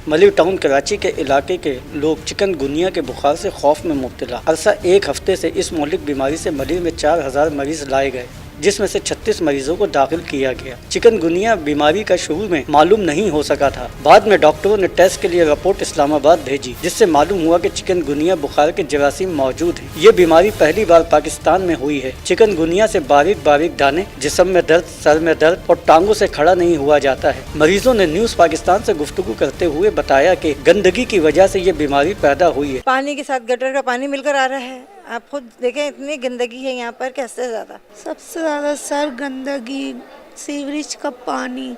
Malir town Karachi के इलाके के लोग चिकनगुनिया के बुखार से खौफ में मुब्तला। अरसा एक हफ्ते से इस मौलिक बीमारी से मलिर में 4000 मरीज लाए गए, जिसमें से 36 मरीजों को दाखिल किया गया। चिकनगुनिया बीमारी का शुरू में मालूम नहीं हो सका था। बाद में डॉक्टरों ने टेस्ट के लिए रिपोर्ट इस्लामाबाद भेजी, जिससे मालूम हुआ कि चिकनगुनिया बुखार के जरासीम मौजूद हैं। ये बीमारी पहली बार पाकिस्तान में हुई है। चिकनगुनिया से बारीक बारीक दाने, जिस्म में दर्द, सर में दर्द और टांगों से खड़ा नहीं हुआ जाता है। मरीजों ने न्यूज़ पाकिस्तान से गुफ्तगू करते हुए बताया कि गंदगी की वजह से ये बीमारी पैदा हुई है। पानी के साथ गटर का पानी मिलकर आ रहा है। आप खुद देखें, इतनी गंदगी है यहाँ पर, कैसे ज़्यादा। सबसे ज़्यादा सर गंदगी, सीवरेज का पानी,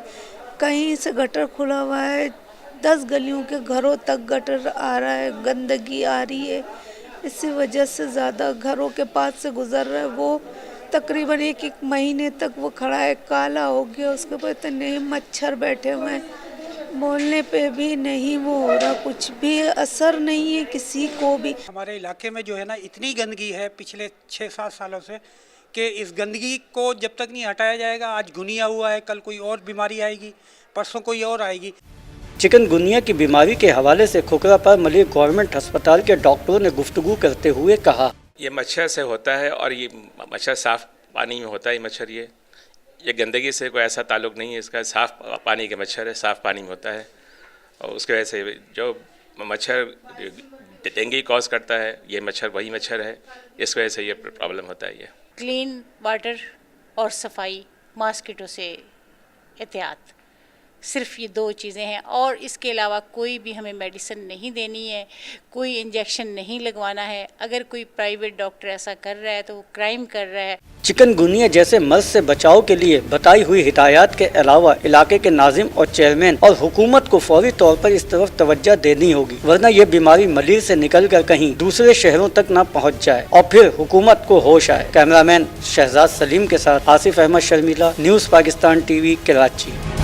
कहीं से गटर खुला हुआ है, 10 गलियों के घरों तक गटर आ रहा है, गंदगी आ रही है। इसी वजह से ज़्यादा घरों के पास से गुजर रहा है, वो तकरीबन एक महीने तक वो खड़ा है, काला हो गया, उसके ऊपर इतने मच्छर बैठे हुए हैं, बोलने पे भी नहीं वो हो रहा, कुछ भी असर नहीं है किसी को भी। हमारे इलाके में जो है ना, इतनी गंदगी है पिछले 6-7 सालों से कि इस गंदगी को जब तक नहीं हटाया जाएगा, आज गुनिया हुआ है, कल कोई और बीमारी आएगी, परसों कोई और आएगी। चिकनगुनिया की बीमारी के हवाले से खोखरा पर मलिर गवर्नमेंट अस्पताल के डॉक्टरों ने गुफ्तगू करते हुए कहा, ये मच्छर से होता है और ये मच्छर साफ़ पानी में होता है। मच्छर ये गंदगी से कोई ऐसा ताल्लुक़ नहीं है, इसका साफ़ पानी के मच्छर है, साफ़ पानी में होता है। और उसके वजह से जो मच्छर डेंगू कॉज करता है, ये मच्छर वही मच्छर है, इस वजह से ये प्रॉब्लम होता है। ये क्लीन वाटर और सफाई, मॉस्किटो से एहतियात, सिर्फ ये 2 चीज़ें हैं। और इसके अलावा कोई भी हमें मेडिसिन नहीं देनी है, कोई इंजेक्शन नहीं लगवाना है। अगर कोई प्राइवेट डॉक्टर ऐसा कर रहा है तो वो क्राइम कर रहा है। चिकनगुनिया जैसे मर्ज से बचाव के लिए बताई हुई हिदायत के अलावा इलाके के नाजिम और चेयरमैन और हुकूमत को फौरी तौर पर इस तरफ तवज्जो देनी होगी, वरना ये बीमारी मलिर से निकलकर कहीं दूसरे शहरों तक न पहुँच जाए और फिर हुकूमत को होश आए। कैमरामैन शहजाद सलीम के साथ आसिफ अहमद शर्मिला, न्यूज़ पाकिस्तान TV, कराची।